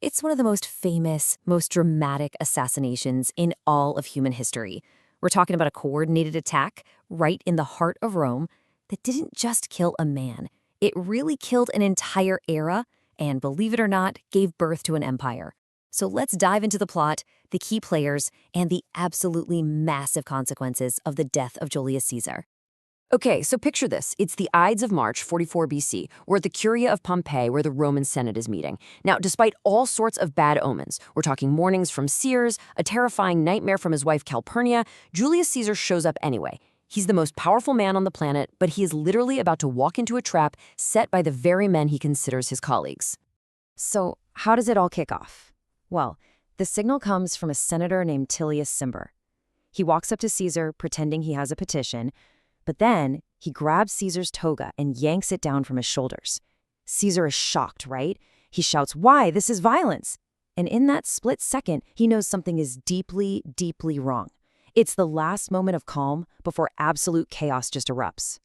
It's one of the most famous, most dramatic assassinations in all of human history. We're talking about a coordinated attack right in the heart of Rome that didn't just kill a man. It really killed an entire era and, believe it or not, gave birth to an empire. So let's dive into the plot, the key players, and the absolutely massive consequences of the death of Julius Caesar. Okay, so picture this. It's the Ides of March, 44 BC. We're at the Curia of Pompeii, where the Roman Senate is meeting. Now, despite all sorts of bad omens, we're talking warnings from seers, a terrifying nightmare from his wife Calpurnia, Julius Caesar shows up anyway. He's the most powerful man on the planet, but he is literally about to walk into a trap set by the very men he considers his colleagues. So, how does it all kick off? Well, the signal comes from a senator named Julius Cimber. He walks up to Caesar, pretending he has a petition, but then he grabs Caesar's toga and yanks it down from his shoulders. Caesar is shocked, right? He shouts, "Why? This is violence!" And in that split second, he knows something is deeply, deeply wrong. It's the last moment of calm before absolute chaos just erupts.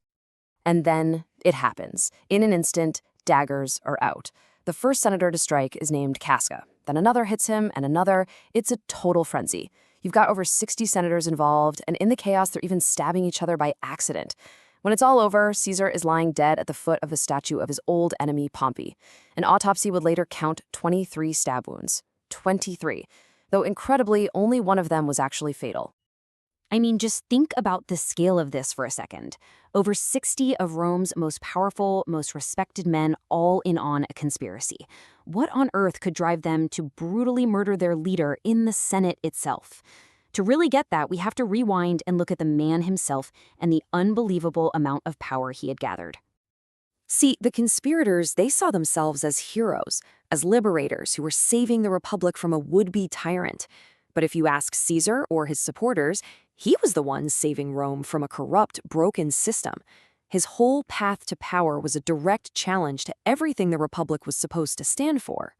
And then it happens. In an instant, daggers are out. The first senator to strike is named Casca. Then another hits him, and another. It's a total frenzy. You've got over 60 senators involved, and in the chaos, they're even stabbing each other by accident. When it's all over, Caesar is lying dead at the foot of the statue of his old enemy, Pompey. An autopsy would later count 23 stab wounds. 23. Though incredibly, only one of them was actually fatal. I mean, just think about the scale of this for a second. Over 60 of Rome's most powerful, most respected men all in on a conspiracy. What on earth could drive them to brutally murder their leader in the Senate itself? To really get that, we have to rewind and look at the man himself and the unbelievable amount of power he had gathered. See, the conspirators, they saw themselves as heroes, as liberators who were saving the Republic from a would-be tyrant. But if you ask Caesar or his supporters, he was the one saving Rome from a corrupt, broken system. His whole path to power was a direct challenge to everything the Republic was supposed to stand for.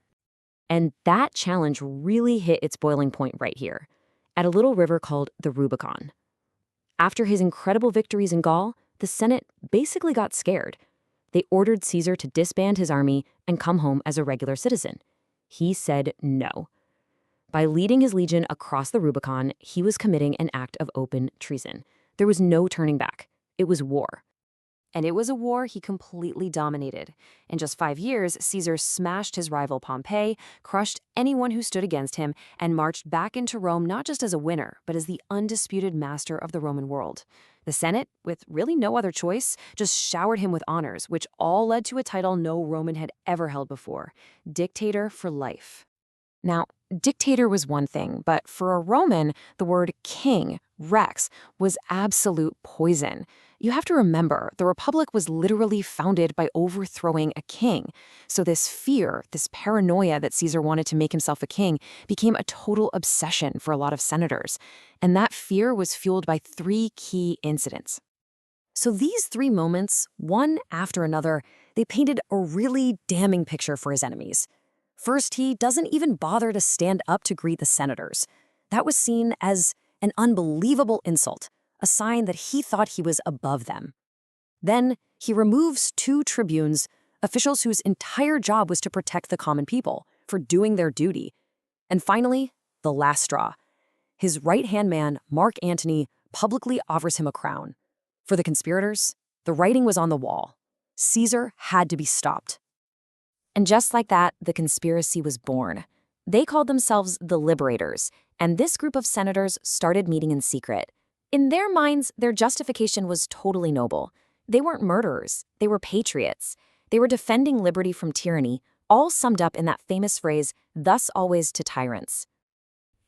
And that challenge really hit its boiling point right here, at a little river called the Rubicon. After his incredible victories in Gaul, the Senate basically got scared. They ordered Caesar to disband his army and come home as a regular citizen. He said no. By leading his legion across the Rubicon, he was committing an act of open treason. There was no turning back. It was war. And it was a war he completely dominated. In just 5 years, Caesar smashed his rival Pompey, crushed anyone who stood against him, and marched back into Rome not just as a winner, but as the undisputed master of the Roman world. The Senate, with really no other choice, just showered him with honors, which all led to a title no Roman had ever held before: dictator for life. Now, dictator was one thing, but for a Roman, the word king, rex, was absolute poison. You have to remember, the Republic was literally founded by overthrowing a king. So this fear, this paranoia that Caesar wanted to make himself a king, became a total obsession for a lot of senators. And that fear was fueled by 3 key incidents. So these 3 moments, one after another, they painted a really damning picture for his enemies. First, he doesn't even bother to stand up to greet the senators. That was seen as an unbelievable insult, a sign that he thought he was above them. Then, he removes 2 tribunes, officials whose entire job was to protect the common people, for doing their duty. And finally, the last straw. His right-hand man, Mark Antony, publicly offers him a crown. For the conspirators, the writing was on the wall. Caesar had to be stopped. And just like that, the conspiracy was born. They called themselves the Liberators, and this group of senators started meeting in secret. In their minds, their justification was totally noble. They weren't murderers, they were patriots. They were defending liberty from tyranny, all summed up in that famous phrase, "thus always to tyrants."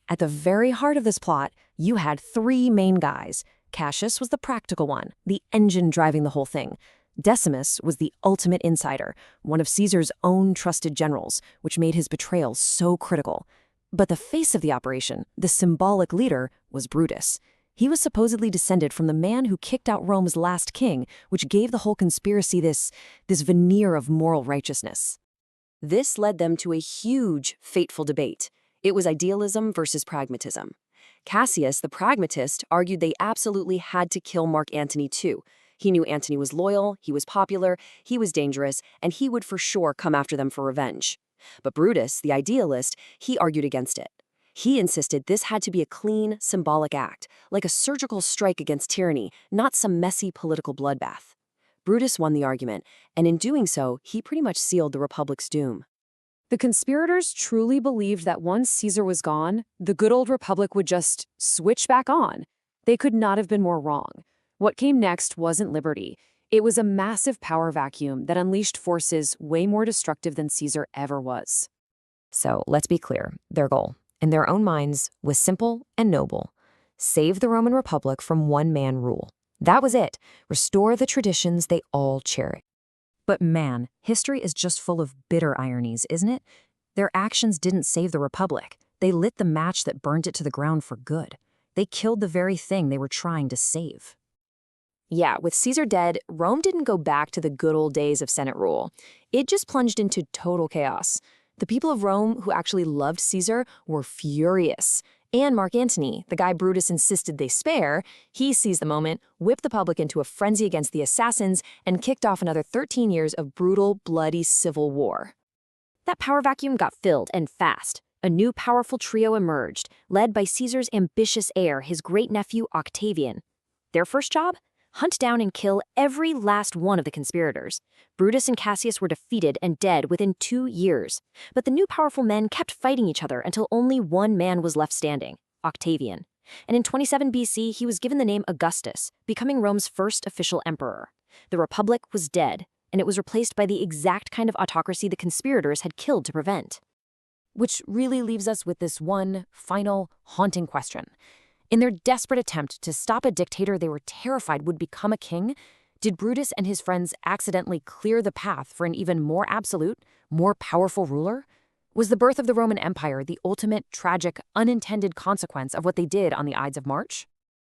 At the very heart of this plot, you had 3 main guys. Cassius was the practical one, the engine driving the whole thing. Decimus was the ultimate insider, one of Caesar's own trusted generals, which made his betrayal so critical. But the face of the operation, the symbolic leader, was Brutus. He was supposedly descended from the man who kicked out Rome's last king, which gave the whole conspiracy this veneer of moral righteousness. This led them to a huge, fateful debate. It was idealism versus pragmatism. Cassius, the pragmatist, argued they absolutely had to kill Mark Antony too. He knew Antony was loyal, he was popular, he was dangerous, and he would for sure come after them for revenge. But Brutus, the idealist, he argued against it. He insisted this had to be a clean, symbolic act, like a surgical strike against tyranny, not some messy political bloodbath. Brutus won the argument, and in doing so, he pretty much sealed the Republic's doom. The conspirators truly believed that once Caesar was gone, the good old Republic would just switch back on. They could not have been more wrong. What came next wasn't liberty. It was a massive power vacuum that unleashed forces way more destructive than Caesar ever was. So let's be clear, their goal, in their own minds, was simple and noble. Save the Roman Republic from one-man rule. That was it. Restore the traditions they all cherish. But man, history is just full of bitter ironies, isn't it? Their actions didn't save the Republic. They lit the match that burned it to the ground for good. They killed the very thing they were trying to save. Yeah, with Caesar dead, Rome didn't go back to the good old days of Senate rule. It just plunged into total chaos. The people of Rome who actually loved Caesar were furious. And Mark Antony, the guy Brutus insisted they spare, he seized the moment, whipped the public into a frenzy against the assassins, and kicked off another 13 years of brutal, bloody civil war. That power vacuum got filled, and fast. A new powerful trio emerged, led by Caesar's ambitious heir, his great-nephew Octavian. Their first job? Hunt down and kill every last one of the conspirators. Brutus and Cassius were defeated and dead within 2 years. But the new powerful men kept fighting each other until only one man was left standing, Octavian. And in 27 BC, he was given the name Augustus, becoming Rome's first official emperor. The Republic was dead, and it was replaced by the exact kind of autocracy the conspirators had killed to prevent. Which really leaves us with this one final, haunting question. In their desperate attempt to stop a dictator they were terrified would become a king, did Brutus and his friends accidentally clear the path for an even more absolute, more powerful ruler? Was the birth of the Roman Empire the ultimate, tragic, unintended consequence of what they did on the Ides of March?